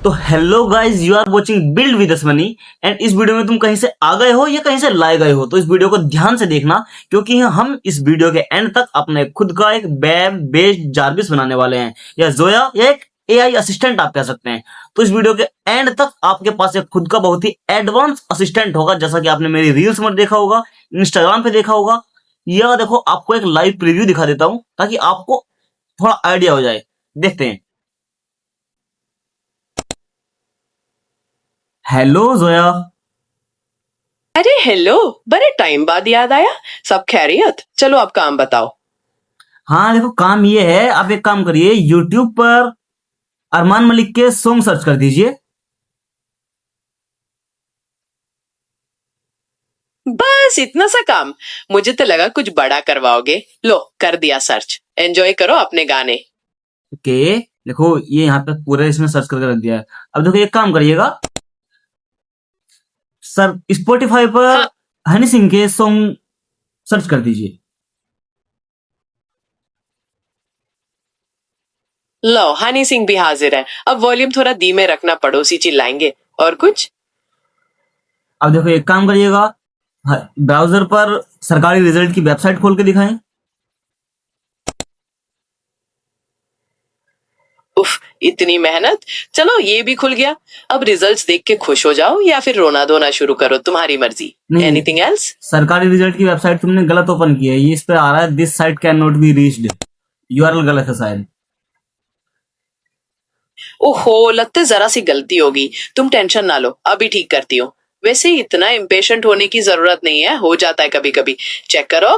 तो hello guys, you are watching build with money and इस video में तुम कहीं से आ गए हो या कहीं से लाए गए हो, तो इस वीडियो को ध्यान से देखना क्योंकि हम इस वीडियो के एंड तक अपने खुद का एक वेब बेस्ड जार्विस बनाने वाले हैं, या जोया, या एक एआई असिस्टेंट आप कह सकते हैं। तो इस वीडियो के एंड तक आपके पास एक खुद का बहुत ही एडवांस असिस्टेंट होगा, जैसा कि आपने मेरी रील्स में देखा होगा, इंस्टाग्राम पे देखा होगा। या देखो, आपको एक लाइव प्रीव्यू दिखा देता हूं ताकि आपको थोड़ा आइडिया हो जाए। देखते हैं। हेलो जोया। अरे हेलो, बड़े टाइम बाद याद आया। सब खैरियत? चलो अब काम बताओ। हाँ देखो, काम ये है, आप एक काम करिए, यूट्यूब पर अरमान मलिक के सॉन्ग सर्च कर दीजिए। बस इतना सा काम? मुझे तो लगा कुछ बड़ा करवाओगे। लो, कर दिया सर्च। एंजॉय करो अपने गाने। ओके, देखो ये यहाँ पे पूरे इसमें सर्च करके रख दिया है। अब देखो एक काम करिएगा सर, स्पॉटिफाई पर हाँ, हनी सिंह के सॉन्ग सर्च कर दीजिए। लो, हनी सिंह भी हाजिर है। अब वॉल्यूम थोड़ा धीमे रखना, पड़ोसी चिल्लाएंगे। और कुछ? अब देखो एक काम करिएगा, ब्राउजर पर सरकारी रिजल्ट की वेबसाइट खोल के दिखाएं। उफ, इतनी मेहनत। चलो, ये भी खुल गया। अब रिजल्ट्स देख के खुश हो जाओ या फिर रोना धोना शुरू करो, तुम्हारी मर्जी। नहीं, एनीथिंग एल्स? सरकारी रिजल्ट की वेबसाइट तुमने गलत ओपन की है। ये इस पे आ रहा है, this site can not be reached, URL गलत है शायद। ओहो, लगता है जरा सी गलती होगी। तुम टेंशन ना लो, अभी ठीक करती हूँ। वैसे इतना इम्पेशेंट होने की जरूरत नहीं है, हो जाता है कभी कभी। चेक करो।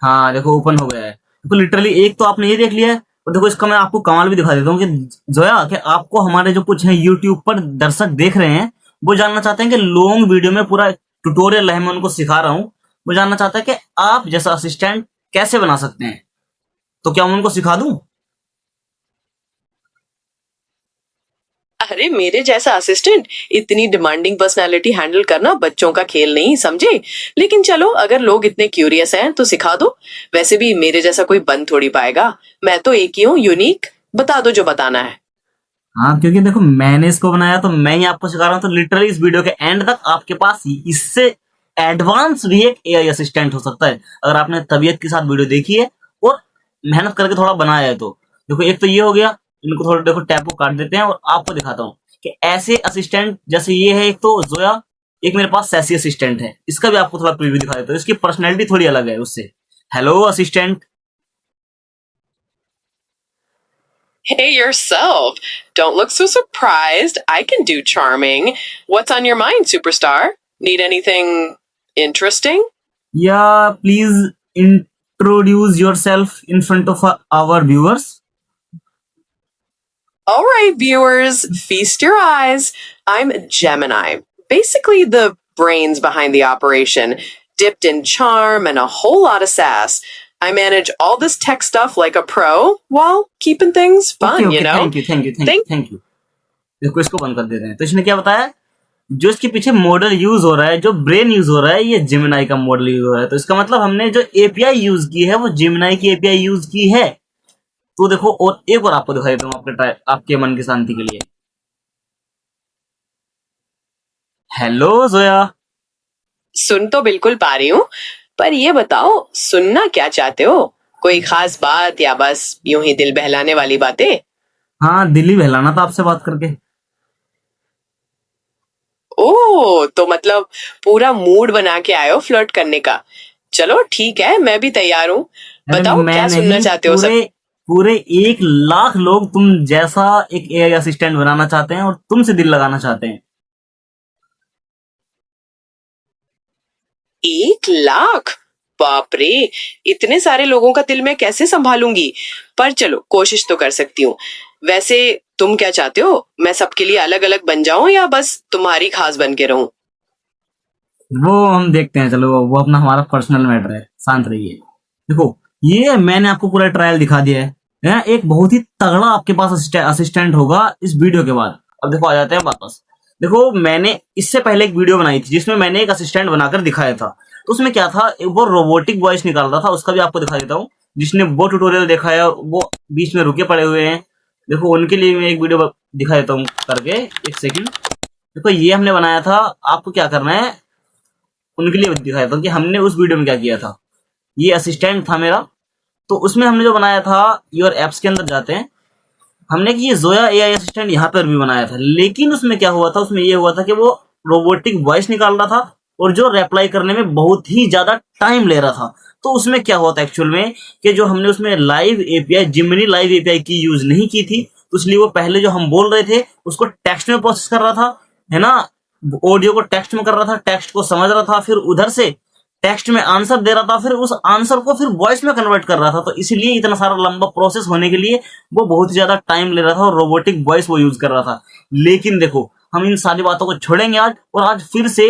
हाँ देखो, ओपन हो गया है। देखो लिटरली एक तो आपने ये देख लिया है, और देखो इसका मैं आपको कमाल भी दिखा देता हूँ कि जोया, कि आपको हमारे जो कुछ है यूट्यूब पर दर्शक देख रहे हैं, वो जानना चाहते हैं कि लॉन्ग वीडियो में पूरा ट्यूटोरियल है, मैं उनको सिखा रहा हूँ। वो जानना चाहता है कि आप जैसा असिस्टेंट कैसे बना सकते हैं, तो क्या मैं उनको सिखा दूं? अरे मेरे जैसा असिस्टेंट, इतनी डिमांडिंग पर्सनालिटी हैंडल करना बच्चों का खेल नहीं, समझे? लेकिन चलो, अगर लोग इतने क्यूरियस हैं तो सिखा दो। वैसे भी मेरे जैसा कोई बन थोड़ी पाएगा। मैं तो एक ही हूँ, यूनिक। बता दो जो बताना है। हाँ, क्योंकि देखो मैंने इसको बनाया तो मैं ही आपको सिखा रहा हूँ, तो लिटरली इस वीडियो के एंड तक आपके पास इससे एडवांस भी एक एआई असिस्टेंट हो सकता है, अगर आपने तबीयत के साथ वीडियो देखी है और मेहनत करके थोड़ा बनाया है। तो देखो एक तो ये हो गया, इनको थोड़ा देखो टैप को काट देते हैं और आपको दिखाता हूँ कि ऐसे असिस्टेंट जैसे ये है, एक तो जोया, एक मेरे पास सैसी असिस्टेंट है। इसका भी आपको थोड़ा प्रीव्यू दिखा देता हूँ, इसकी पर्सनैलिटी थोड़ी अलग है उससे। Hello assistant. Hey yourself. Don't look so surprised. I can do charming. What's on your mind, superstar? Need anything interesting? या please introduce yourself in front of our viewers. All right, viewers, feast your eyes. I'm Gemini, basically the brains behind the operation, dipped in charm and a whole lot of sass. I manage all this tech stuff like a pro while keeping things fun, you know? Thank you thank you thank you. देखो इसको बंद कर देते हैं। तो इसने क्या बताया, जो इसके पीछे मॉडल यूज हो रहा है, जो ब्रेन यूज हो रहा है, ये जेमिनाई का मॉडल यूज हो रहा है। तो इसका मतलब हमने जो एपीआई यूज की है वो जेमिनाई की एपीआई यूज की है। तो देखो, और एक बार आपको दिखाई देता हूँ आपके आपके मन की शांति के लिए। हेलो जोया। सुन तो बिल्कुल पा रही हूँ, पर ये बताओ, सुनना क्या चाहते हो? कोई खास बात या बस यूं ही दिल बहलाने वाली बातें? हाँ, दिल्ली बहलाना था आपसे बात करके। ओह, तो मतलब पूरा मूड बना के आए हो फ्लर्ट करने का। चलो ठीक है, मैं भी तैयार हूँ। अरे बताओ मैं क्या सुनना नहीं, चाहते हो सब? पूरे पूरे 1 लाख लोग तुम जैसा एक एआई असिस्टेंट बनाना चाहते हैं और तुमसे दिल लगाना चाहते हैं। 1 लाख? बाप रे, इतने सारे लोगों का दिल मैं कैसे संभालूंगी? पर चलो, कोशिश तो कर सकती हूँ। वैसे तुम क्या चाहते हो? मैं सबके लिए अलग अलग बन जाऊं या बस तुम्हारी खास बन के रहूं? वो हम देखते हैं, चलो वो अपना हमारा पर्सनल मैटर है, शांत रहिए। देखो, ये मैंने आपको पूरा ट्रायल दिखा दिया है। एक बहुत ही तगड़ा आपके पास असिस्टेंट होगा इस वीडियो के बाद। अब देखो आ जाते हैं वापस। देखो मैंने इससे पहले एक वीडियो बनाई थी जिसमें मैंने एक असिस्टेंट बनाकर दिखाया था। तो उसमें क्या था, वो रोबोटिक वॉइस निकाल रहा था, उसका भी आपको दिखा देता हूँ। जिसने वो ट्यूटोरियल देखा है वो बीच में रुके पड़े हुए हैं, देखो उनके लिए मैं एक वीडियो दिखा देता हूँ करके, एक सेकंड। देखो ये हमने बनाया था, आपको क्या करना है उनके लिए दिखाया था कि हमने उस वीडियो में क्या किया था। ये असिस्टेंट था मेरा, तो उसमें हमने जो बनाया था, योर एप्स के अंदर जाते हैं, हमने कि ये जोया एआई असिस्टेंट यहाँ पर भी बनाया था। लेकिन उसमें क्या हुआ था, उसमें ये हुआ था कि वो रोबोटिक वॉइस निकाल रहा था और जो रिप्लाई करने में बहुत ही ज्यादा टाइम ले रहा था। तो उसमें क्या हुआ था एक्चुअल में कि जो हमने उसमें live API, Gemini live API की यूज नहीं की थी, तो इसलिए वो पहले जो हम बोल रहे थे उसको टेक्स्ट में प्रोसेस कर रहा था, है ना, ऑडियो को टेक्स्ट में कर रहा था, टेक्स्ट को समझ रहा था, फिर उधर से टेक्स्ट में आंसर दे रहा था, फिर उस आंसर को फिर वॉइस में कन्वर्ट कर रहा था। तो इसीलिए इतना सारा लंबा प्रोसेस होने के लिए वो बहुत ही ज्यादा टाइम ले रहा था और रोबोटिक वॉइस वो यूज कर रहा था। लेकिन देखो हम इन सारी बातों को छोड़ेंगे आज, और आज फिर से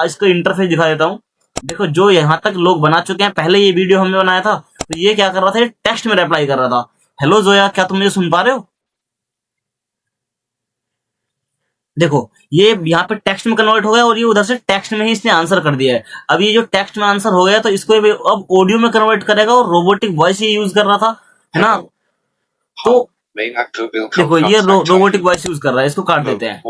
इसका इंटरफेस दिखा देता हूँ। देखो जो यहाँ तक लोग बना चुके हैं, पहले ये वीडियो हमने बनाया था तो ये क्या कर रहा था, ये टेक्स्ट में रिप्लाई कर रहा था, हेलो जोया क्या तुम मुझे सुन पा रहे हो। देखो ये यहाँ पे टेक्स्ट में कन्वर्ट हो गया और ये उधर से टेक्स्ट में ही इसने आंसर कर दिया है। अब ये जो टेक्स्ट में आंसर हो गया तो इसको ये अब ऑडियो में कन्वर्ट करेगा और रोबोटिक वॉइस ही यूज कर रहा था, है ना। तो देखो ये रोबोटिक वॉइस यूज कर रहा है, इसको काट देते हैं,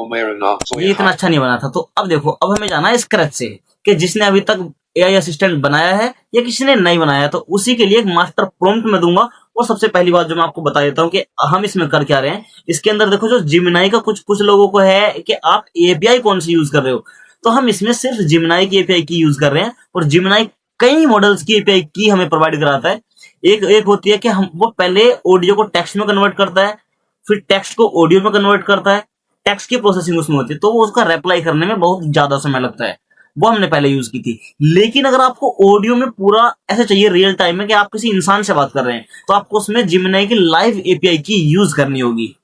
ये इतना अच्छा नहीं बना था। तो अब देखो अब हमें जाना है स्क्रैच से कि जिसने अभी तक एआई असिस्टेंट बनाया है या किसी ने नहीं बनाया, तो उसी के लिए एक मास्टर प्रॉम्प्ट में दूंगा। और सबसे पहली बात जो मैं आपको बता देता हूँ कि हम इसमें कर क्या रहे हैं। इसके अंदर देखो जो जिमिनाई का कुछ लोगों को है कि आप एपीआई कौन सी यूज कर रहे हो, तो हम इसमें सिर्फ जिमिनाई की एपीआई की यूज कर रहे हैं। और जिमिनाई कई मॉडल्स की एपीआई की हमें प्रोवाइड कराता है। एक होती है कि हम वो पहले ऑडियो को टेक्स्ट में कन्वर्ट करता है, फिर टेक्स्ट को ऑडियो में कन्वर्ट करता है, टेक्स्ट की प्रोसेसिंग उसमें होती है, तो वो उसका रिप्लाई करने में बहुत ज्यादा समय लगता है, वो हमने पहले यूज की थी। लेकिन अगर आपको ऑडियो में पूरा ऐसे चाहिए रियल टाइम में कि आप किसी इंसान से बात कर रहे हैं, तो आपको उसमें जिमिनाई की लाइव एपीआई की यूज करनी होगी।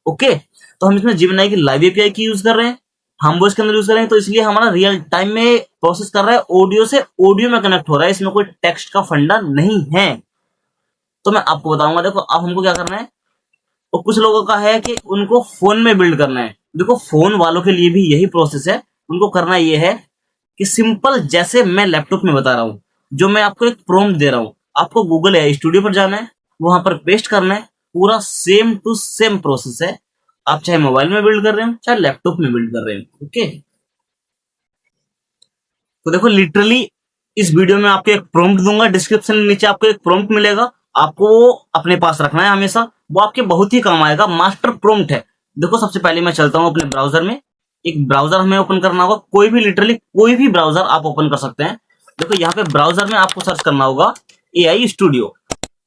ओके, तो हम इसमें जिमिनाई की लाइव एपीआई की यूज कर रहे हैं, हम वो इसके अंदर यूज कर रहे हैं, तो इसलिए हमारा रियल टाइम में प्रोसेस कर रहा है, ऑडियो से ऑडियो में कनेक्ट हो रहा है, इसमें कोई टेक्स्ट का फंडा नहीं है। तो मैं आपको बताऊंगा, देखो अब हमको क्या करना है। और कुछ लोगों का है कि उनको फोन में बिल्ड करना है। देखो फोन वालों के लिए भी यही प्रोसेस है। उनको करना ये है कि सिंपल जैसे मैं लैपटॉप में बता रहा हूँ, जो मैं आपको एक प्रॉम्प्ट दे रहा हूँ, आपको गूगल एआई स्टूडियो पर जाना है, वहां पर पेस्ट करना है, पूरा सेम टू सेम प्रोसेस है। आप चाहे मोबाइल में बिल्ड कर रहे हो चाहे लैपटॉप में बिल्ड कर रहे हो। ओके, तो देखो लिटरली इस वीडियो में आपको एक प्रॉम्प्ट दूंगा, डिस्क्रिप्शन में नीचे आपको एक प्रॉम्प्ट मिलेगा, आपको वो अपने पास रखना है हमेशा, वो आपके बहुत ही काम आएगा। मास्टर प्रॉम्प्ट है। देखो सबसे पहले मैं चलता हूँ अपने ब्राउजर में, एक ब्राउजर हमें ओपन करना होगा, कोई भी लिटरली कोई भी ब्राउजर आप ओपन कर सकते हैं। देखो यहाँ पे ब्राउजर में आपको सर्च करना होगा एआई स्टूडियो।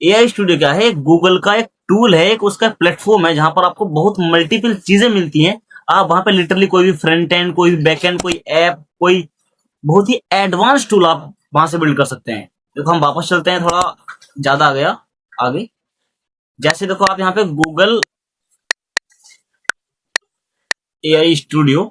एआई स्टूडियो क्या है, गूगल का एक टूल है, एक उसका प्लेटफॉर्म है जहां पर आपको बहुत मल्टीपल चीजें मिलती हैं। आप वहां पे लिटरली कोई भी फ्रंट एंड, कोई भी बैक एंड, कोई ऐप, कोई बहुत ही एडवांस टूल आप वहां से बिल्ड कर सकते हैं। देखो हम वापस चलते हैं, थोड़ा ज्यादा आ गया आगे। जैसे देखो आप यहाँ पे गूगल एआई स्टूडियो,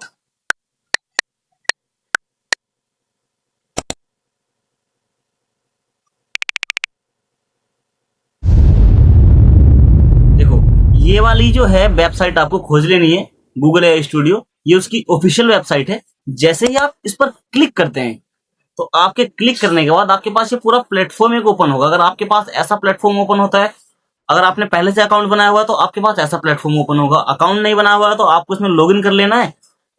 देखो ये वाली जो है वेबसाइट आपको खोज लेनी है, गूगल एआई स्टूडियो, ये उसकी ऑफिशियल वेबसाइट है। जैसे ही आप इस पर क्लिक करते हैं तो आपके क्लिक करने के बाद आपके पास ये पूरा प्लेटफॉर्म एक ओपन होगा। अगर आपके पास ऐसा प्लेटफॉर्म ओपन होता है, अगर आपने पहले से अकाउंट बनाया हुआ है तो आपके पास ऐसा प्लेटफॉर्म ओपन होगा। अकाउंट नहीं बनाया हुआ है तो आपको इसमें लॉगिन कर लेना है,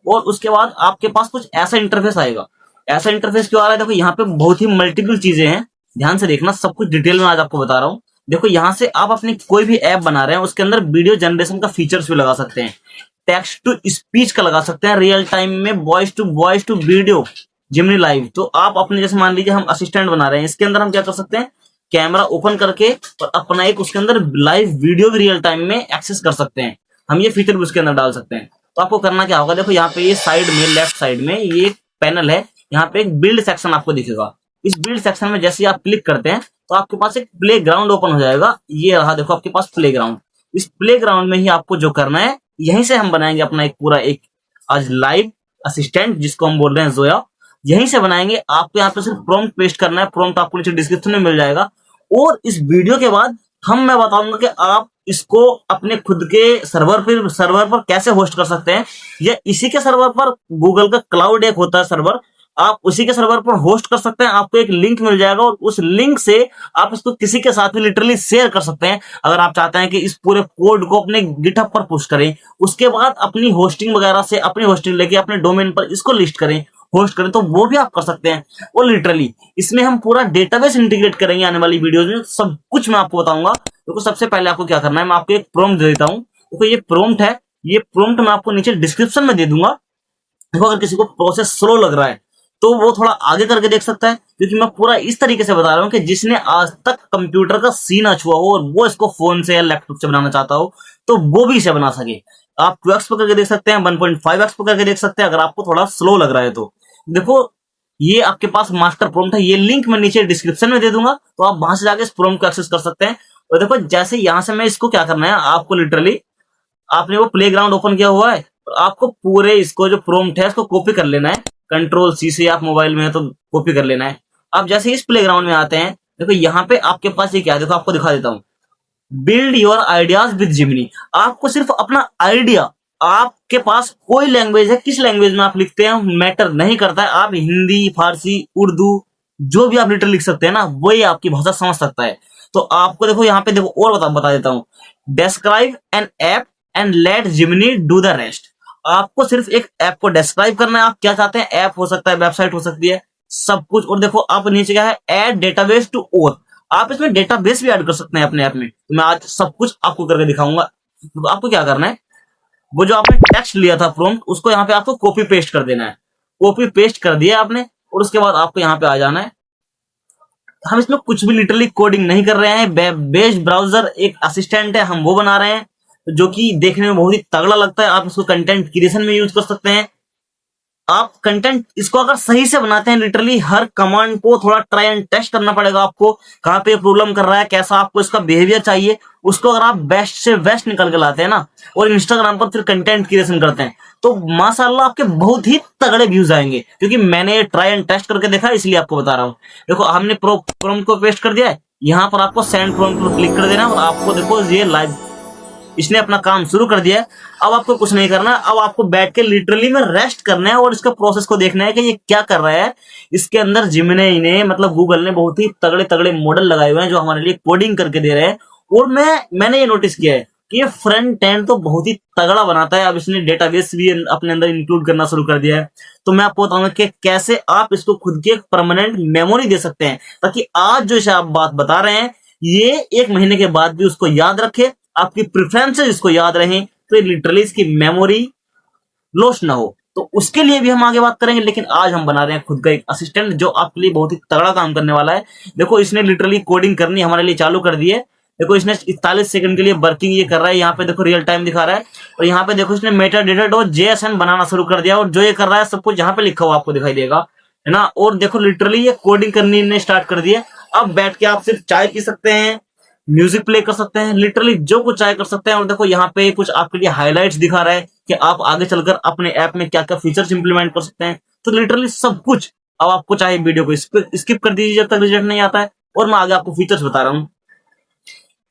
और उसके बाद आपके पास कुछ ऐसा इंटरफेस आएगा। ऐसा इंटरफेस क्यों आ रहा है, देखो यहाँ पे बहुत ही मल्टीपल चीजें हैं, ध्यान से देखना, सब कुछ डिटेल में आज आपको बता रहा हूँ। देखो यहाँ से आप अपनी कोई भी ऐप बना रहे हैं उसके अंदर वीडियो जनरेशन का फीचर्स भी लगा सकते हैं, टेक्स्ट टू स्पीच का लगा सकते हैं, रियल टाइम में voice to video, Gemini live. तो आप अपने जैसे मान लीजिए हम असिस्टेंट बना रहे हैं, इसके अंदर हम क्या कर सकते हैं, कैमरा ओपन करके और अपना एक उसके अंदर लाइव वीडियो भी रियल टाइम में एक्सेस कर सकते हैं। हम ये फीचर भी उसके अंदर डाल सकते हैं। तो आपको करना क्या होगा, देखो यहाँ पे ये साइड में लेफ्ट साइड में ये पैनल है, यहाँ पे एक बिल्ड सेक्शन आपको दिखेगा। इस बिल्ड सेक्शन में जैसे आप क्लिक करते हैं तो आपके पास एक प्ले ग्राउंड ओपन हो जाएगा। ये रहा देखो आपके पास प्ले ग्राउंड। इस प्ले ग्राउंड में ही आपको जो करना है, यहीं से हम बनाएंगे अपना एक पूरा एक आज लाइव असिस्टेंट, जिसको हम बोल रहे हैं जोया। यहीं से बनाएंगे। आपको यहाँ पे सिर्फ प्रॉम्प्ट पेस्ट करना है, प्रॉम्प्ट आपको नीचे डिस्क्रिप्शन में मिल जाएगा। और इस वीडियो के बाद मैं बताऊंगा कि आप इसको अपने खुद के सर्वर पर कैसे होस्ट कर सकते हैं, या इसी के सर्वर पर गूगल का क्लाउड एक होता है सर्वर, आप उसी के सर्वर पर होस्ट कर सकते हैं। आपको एक लिंक मिल जाएगा और उस लिंक से आप इसको किसी के साथ भी लिटरली शेयर कर सकते हैं। अगर आप चाहते हैं कि इस पूरे कोड को अपने गिटहब पर पुश करें, उसके बाद अपनी होस्टिंग वगैरह से अपनी होस्टिंग लेके अपने डोमेन पर इसको लिस्ट करें, होस्ट करें, तो वो भी आप कर सकते हैं। और लिटरली इसमें हम पूरा डेटाबेस इंटीग्रेट करेंगे आने वाली वीडियोज में, सब कुछ मैं आपको बताऊंगा। देखो सबसे पहले आपको क्या करना है, मैं आपको एक प्रॉम्प्ट दे देता हूँ। देखो ये प्रॉम्प्ट है, ये प्रॉम्प्ट मैं आपको नीचे डिस्क्रिप्शन में दे दूंगा। देखो अगर किसी को प्रोसेस स्लो लग रहा है तो वो थोड़ा आगे करके देख सकता है, क्योंकि मैं पूरा इस तरीके से बता रहा हूँ कि जिसने आज तक कंप्यूटर का सीना छुआ हो और वो इसको फोन से या लैपटॉप से बनाना चाहता हो तो वो भी इसे बना सके। आप 2x पर करके देख सकते हैं, 1.5x पर करके देख सकते हैं, अगर आपको थोड़ा स्लो लग रहा है तो। देखो ये आपके पास मास्टर प्रॉम्प्ट है, ये लिंक मैं नीचे डिस्क्रिप्शन में दे दूंगा, तो आप वहां से जाके इस प्रॉम्प्ट को एक्सेस कर सकते हैं। और देखो जैसे यहां से मैं इसको क्या करना है, आपको लिटरली आपने वो प्लेग्राउंड ओपन किया हुआ है, आपको पूरे इसको जो प्रॉम्प्ट है इसको कॉपी कर लेना है। कंट्रोल सी से, आप मोबाइल में है तो कॉपी कर लेना है। आप जैसे इस प्लेग्राउंड में आते हैं, देखो यहाँ पे आपके पास ये क्या है, देखो आपको दिखा देता हूँ, build your ideas with Gemini. आपको सिर्फ अपना आइडिया, आपके पास कोई लैंग्वेज है, किस लैंग्वेज में आप लिखते हैं मैटर नहीं करता है, आप हिंदी, फारसी, उर्दू, जो भी आप लिटर लिख सकते हैं ना, वही आपकी भाषा समझ सकता है। तो आपको देखो यहाँ पे देखो और बता देता हूँ, describe N app and let Gemini do the rest. आपको सिर्फ एक ऐप को डिस्क्राइब करना है, आप क्या चाहते हैं, ऐप हो सकता है, वेबसाइट हो सकती है, सब कुछ। और देखो आप नीचे क्या है, ऐड डेटाबेस टू और, आप इसमें डेटाबेस भी ऐड कर सकते हैं अपने ऐप में। तो मैं आज सब कुछ आपको करके दिखाऊंगा। तो आपको क्या करना है, वो जो आपने टेक्स्ट लिया था प्रॉम्प्ट, उसको यहाँ पे आपको कॉपी पेस्ट कर देना है। कॉपी पेस्ट कर दिया आपने, और उसके बाद आपको यहाँ पे आ जाना है। हम इसमें कुछ भी लिटरली कोडिंग नहीं कर रहे हैं, वेब बेस्ड ब्राउजर एक असिस्टेंट है, हम वो बना रहे हैं, जो कि देखने में बहुत ही तगड़ा लगता है। आप इसको कंटेंट क्रिएशन में यूज कर सकते हैं। आप कंटेंट इसको अगर सही से बनाते हैं, लिटरली हर कमांड को थोड़ा ट्राई एंड टेस्ट करना पड़ेगा आपको, कहाँ पे प्रॉब्लम कर रहा है, कैसा आपको इसका बिहेवियर चाहिए, उसको अगर आप बेस्ट से बेस्ट निकल के लाते हैं ना, और इंस्टाग्राम पर फिर कंटेंट क्रिएशन करते हैं, तो माशाल्लाह आपके बहुत ही तगड़े व्यूज आएंगे। क्योंकि मैंने ट्राई एंड टेस्ट करके देखा है, इसलिए आपको बता रहा हूँ। देखो हमने प्रॉम्प्ट को पेस्ट कर दिया है, यहाँ पर आपको सेंड प्रॉम्प्ट पर क्लिक कर देना, और आपको देखो ये लाइव इसने अपना काम शुरू कर दिया है। अब आपको कुछ नहीं करना, अब आपको बैठ के लिटरली में रेस्ट करना है और इसका प्रोसेस को देखना है कि ये क्या कर रहा है। इसके अंदर जिमिनी ने, मतलब गूगल ने, बहुत ही तगड़े तगड़े मॉडल लगाए हुए हैं जो हमारे लिए कोडिंग करके दे रहे हैं। और मैंने ये नोटिस किया है कि ये फ्रंट एंड तो बहुत ही तगड़ा बनाता है। अब इसने डेटाबेस भी अपने अंदर इंक्लूड करना शुरू कर दिया है। तो मैं आपको बताऊंगा कि कैसे आप इसको खुद की एक परमानेंट मेमोरी दे सकते हैं, ताकि आज जो इसे आप बात बता रहे हैं ये 1 महीने के बाद भी उसको याद रखे, आपकी प्रेफरेंसेस इसको याद रहें, तो लिटरली इसकी मेमोरी लॉस ना हो। तो उसके लिए भी हम आगे बात करेंगे, लेकिन आज हम बना रहे हैं खुद का एक असिस्टेंट जो आपके लिए बहुत ही तगड़ा काम करने वाला है। देखो इसने लिटरली कोडिंग करनी हमारे लिए चालू कर दी है। देखो इसने 41 सेकंड के लिए वर्किंग ये कर रहा है, यहाँ पे देखो रियल टाइम दिखा रहा है, और यहाँ पे देखो इसने मेटा डेटा डॉट जेएसएन बनाना शुरू कर दिया, और जो ये कर रहा है सब कुछ यहाँ पे लिखा हुआ आपको दिखाई देगा, है ना। और देखो लिटरली ये कोडिंग करनी ने स्टार्ट कर दी है। अब बैठ के आप सिर्फ चाय पी सकते हैं, म्यूजिक प्ले कर सकते हैं, लिटरली जो कुछ चाहे कर सकते हैं। और देखो यहाँ पे कुछ आपके लिए हाइलाइट्स दिखा रहा है कि आप आगे चलकर अपने ऐप में क्या क्या फीचर्स इंप्लीमेंट कर सकते हैं। तो लिटरली सब कुछ। अब आपको चाहे वीडियो को स्किप कर दीजिए जब तक रिजल्ट नहीं आता है, और मैं आगे आपको फीचर्स बता रहा हूँ।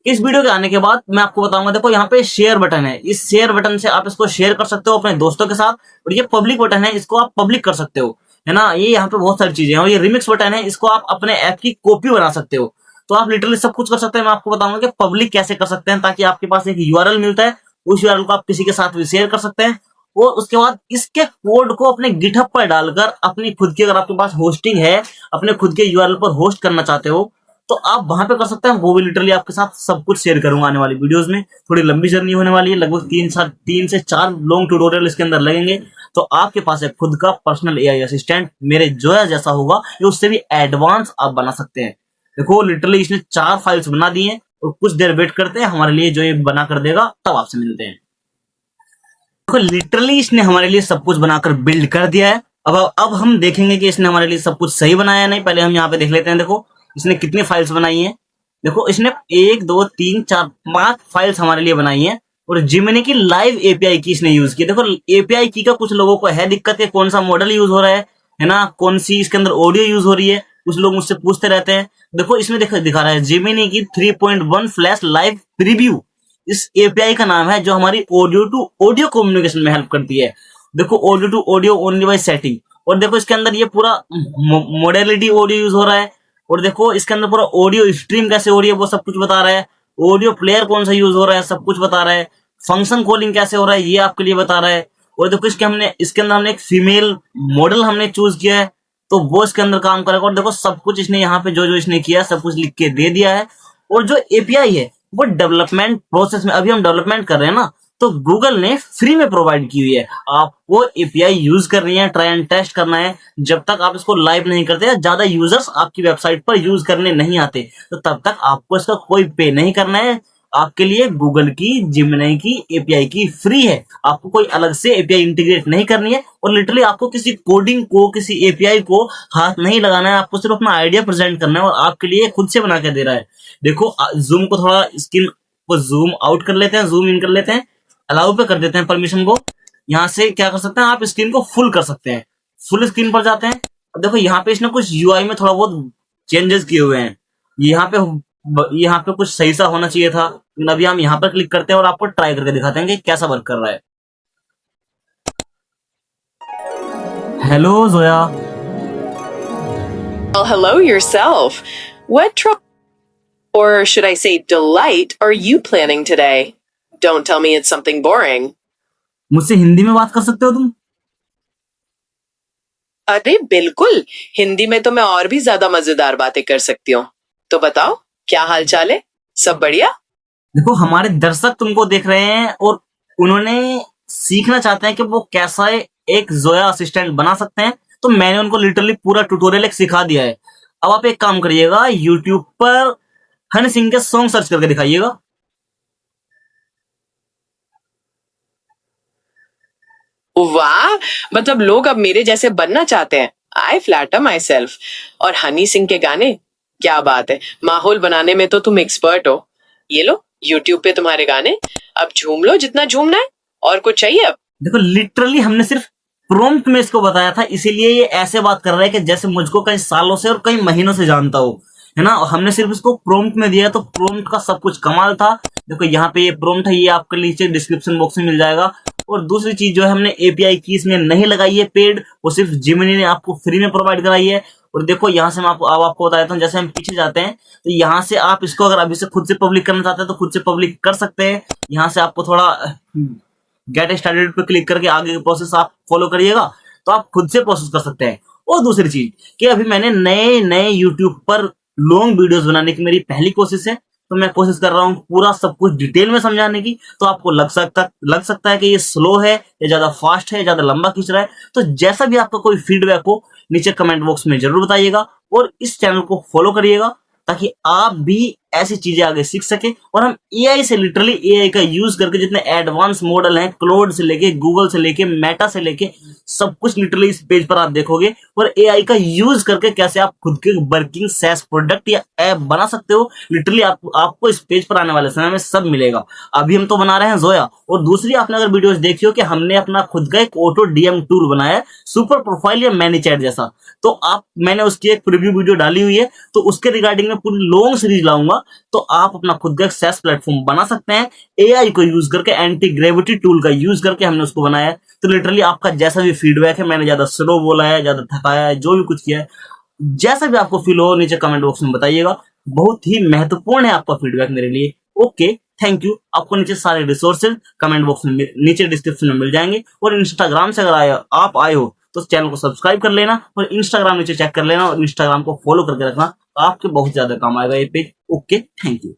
इस वीडियो के आने के बाद मैं आपको बताऊंगा, देखो यहाँ पे शेयर बटन है, इस शेयर बटन से आप इसको शेयर कर सकते हो अपने दोस्तों के साथ। और ये पब्लिक बटन है, इसको आप पब्लिक कर सकते हो, है ना। ये यहाँ पे बहुत सारी चीजें हैं। और ये रिमिक्स बटन है, इसको आप अपने ऐप की कॉपी बना सकते हो। तो आप लिटरली सब कुछ कर सकते हैं। मैं आपको बताऊंगा कि पब्लिक कैसे कर सकते हैं, ताकि आपके पास एक यूआरएल मिलता है, उस यूआरएल को आप किसी के साथ भी शेयर कर सकते हैं। और उसके बाद इसके कोड को अपने गिटहब पर डालकर अपनी खुद की, अगर आपके पास होस्टिंग है, अपने खुद के यूआरएल पर होस्ट करना चाहते हो, तो आप वहां पे कर सकते हैं। वो भी लिटरली आपके साथ सब कुछ शेयर करूंगा आने वाली वीडियोस में। थोड़ी लंबी जर्नी होने वाली है, लगभग 3 से 4 लॉन्ग ट्यूटोरियल इसके अंदर लगेंगे। तो आपके पास एक खुद का पर्सनल एआई असिस्टेंट मेरे जोया जैसा होगा, या उससे भी एडवांस आप बना सकते हैं। देखो लिटरली इसने 4 फाइल्स बना दी हैं, और कुछ देर वेट करते हैं हमारे लिए, जो ये बना कर देगा तब आपसे मिलते हैं। देखो लिटरली इसने हमारे लिए सब कुछ बनाकर बिल्ड कर दिया है। अब हम देखेंगे कि इसने हमारे लिए सब कुछ सही बनाया है नहीं। पहले हम यहाँ पे देख लेते हैं। देखो इसने कितनी फाइल्स बनाई हैं। देखो इसने 1 2 3 4 5 फाइल्स हमारे लिए बनाई हैं। और जिमिनी की लाइव एपीआई की इसने यूज की। देखो एपीआई की का कुछ लोगों को है दिक्कत है, कौन सा मॉडल यूज हो रहा है ना, कौन सी इसके अंदर ऑडियो यूज हो रही है, कुछ लोग मुझसे पूछते रहते हैं। देखो इसमें दिखा रहा है जिमिनी की 3.1 फ्लैश लाइव प्रीव्यू। इस एपीआई का नाम है, जो हमारी ऑडियो टू ऑडियो कम्युनिकेशन में हेल्प करती है। देखो audio to audio only by setting, और देखो इसके अंदर ये पूरा मोडेलिटी ऑडियो यूज हो रहा है, और देखो इसके अंदर पूरा ऑडियो स्ट्रीम कैसे हो रही है वो सब कुछ बता रहा है, ऑडियो प्लेयर कौन सा यूज हो रहा है सब कुछ बता रहा है, फंक्शन कॉलिंग कैसे हो रहा है ये आपके लिए बता रहा है। और देखो इसके अंदर हमने एक फीमेल मॉडल हमने चूज किया है, तो वो इसके अंदर काम करेगा। और देखो सब कुछ इसने यहाँ पे जो जो इसने किया है सब कुछ लिख के दे दिया है। और जो एपीआई है वो डेवलपमेंट प्रोसेस में, अभी हम डेवलपमेंट कर रहे हैं ना, तो गूगल ने फ्री में प्रोवाइड की हुई है। आपको एपीआई यूज करनी है, ट्राई एंड टेस्ट करना है। जब तक आप इसको लाइव नहीं करते या ज्यादा यूजर्स आपकी वेबसाइट पर यूज करने नहीं आते, तो तब तक आपको इसका कोई पे नहीं करना है। आपके लिए गूगल की जिमिनाई की एपीआई की फ्री है, आपको कोई अलग से एपीआई इंटीग्रेट नहीं करनी है, और लिटरली आपको किसी कोडिंग को, किसी एपीआई को हाथ नहीं लगाना है। आपको सिर्फ अपना आइडिया प्रेजेंट करना है, और आपके लिए खुद से बना के दे रहा है। देखो जूम को थोड़ा, स्क्रीन को जूम आउट कर लेते हैं, जूम इन कर लेते हैं, अलाउ पे कर देते हैं परमिशन को। यहाँ से क्या कर सकते हैं, आप स्क्रीन को फुल कर सकते हैं, फुल स्क्रीन पर जाते हैं। अब देखो यहाँ पे इसने कुछ यूआई में थोड़ा बहुत चेंजेस किए हुए हैं, यहाँ पे कुछ सही सा होना चाहिए था, लेकिन अभी हम यहाँ पर क्लिक करते हैं और आपको ट्राई करके दिखाते हैं कि कैसा वर्क कर रहा है। Hello Zoya. Well, hello yourself. What trouble, or should I say delight, are you planning today? Don't tell me it's something boring. मुझसे हिंदी में बात कर सकते हो तुम? अरे बिल्कुल, हिंदी में तो मैं और भी ज्यादा मजेदार बातें कर सकती हूँ। तो बताओ, क्या हाल चाल है? सब बढ़िया? देखो हमारे दर्शक तुमको देख रहे हैं और उन्होंने सीखना चाहते हैं कि वो कैसा एक जोया असिस्टेंट बना सकते हैं, तो मैंने उनको लिटरली पूरा ट्यूटोरियल एक सिखा दिया है। अब आप एक काम करिएगा, यूट्यूब पर हनी सिंह के सॉन्ग सर्च करके दिखाइएगा। वाह, मतलब लोग अब मेरे जैसे बनना चाहते हैं। आई फ्लैटर माई सेल्फ। और हनी सिंह के गाने, क्या बात है, माहौल बनाने में तो तुम एक्सपर्ट हो। ये लो, यूट्यूब पे तुम्हारे गाने, अब झूम लो जितना झूमना है। और कुछ चाहिए अब? देखो लिटरली हमने सिर्फ प्रॉम्प्ट में इसको बताया था, इसीलिए ये ऐसे बात कर रहा है कि जैसे मुझको कई सालों से और कई महीनों से जानता हो, है ना। और हमने सिर्फ इसको प्रॉम्प्ट में दिया, तो प्रॉम्प्ट का सब कुछ कमाल था। देखो यहाँ पे ये प्रॉम्प्ट है, ये आपके नीचे डिस्क्रिप्शन बॉक्स में मिल जाएगा। और दूसरी चीज जो है, हमने एपीआई की इसमें नहीं लगाई है पेड, वो सिर्फ जिमिनी ने आपको फ्री में प्रोवाइड कराई है। और देखो यहाँ से मैं आपको बता देता हूँ, जैसे हम पीछे जाते हैं तो यहाँ से आप इसको अगर अभी से खुद से पब्लिक करना चाहते हैं तो खुद से पब्लिक कर सकते हैं। यहाँ से आपको थोड़ा गेट स्टार्टेड पे क्लिक करके आगे की प्रोसेस आप फॉलो करिएगा, तो आप खुद से प्रोसेस कर सकते हैं। और दूसरी चीज कि अभी मैंने नए नए यूट्यूब पर लॉन्ग वीडियोस बनाने की मेरी पहली कोशिश है, तो मैं कोशिश कर रहा हूँ पूरा सब कुछ डिटेल में समझाने की। तो आपको लग सकता है कि ये स्लो है या ज्यादा फास्ट है या ज्यादा लंबा खींच रहा है, तो जैसा भी आपका कोई फीडबैक हो नीचे कमेंट बॉक्स में जरूर बताइएगा। और इस चैनल को फॉलो करिएगा ताकि आप भी ऐसी चीजें आगे सीख सके। और हम एआई से, लिटरली एआई का यूज करके जितने एडवांस मॉडल हैं, क्लोड से लेके, गूगल से लेके, मेटा से लेके, सब कुछ लिटरली इस पेज पर आप देखोगे। और एआई का यूज करके कैसे आप खुद के वर्किंग सैस प्रोडक्ट या ऐप बना सकते हो, लिटरली आपको इस पेज पर आने वाले समय में सब मिलेगा। अभी हम तो बना रहे हैं जोया, और दूसरी आपने अगर वीडियोस देखी हो कि हमने अपना खुद का एक ऑटो डीएम टूल बनाया है, सुपर प्रोफाइल या मैनीचैट जैसा, तो मैंने उसकी एक प्रीव्यू वीडियो डाली हुई है, तो उसके रिगार्डिंग में पूरी लॉन्ग सीरीज लाऊंगा। तो आप अपना खुद का SaaS प्लेटफॉर्म बना सकते हैं एआई को यूज करके, एंटी ग्रेविटी टूल का यूज करके हमने उसको बनाया है। तो लिटरली आपका जैसा भी फीडबैक है, मैंने ज्यादा स्लो बोला है, ज्यादा थकाया है, जो भी कुछ किया है, जैसा भी आपको फील हो नीचे कमेंट बॉक्स में बताइएगा। बहुत ही महत्वपूर्ण है आपका फीडबैक मेरे लिए। Okay, thank you. आपको नीचे सारे रिसोर्सेज कमेंट बॉक्स में नीचे डिस्क्रिप्शन में मिल जाएंगे। और इंस्टाग्राम से अगर आप आए हो तो चैनल को सब्सक्राइब कर लेना, और इंस्टाग्राम नीचे चेक कर लेना, और इंस्टाग्राम को फॉलो करके रखना, आपके बहुत ज्यादा काम आएगा ये पेज। Okay, thank you.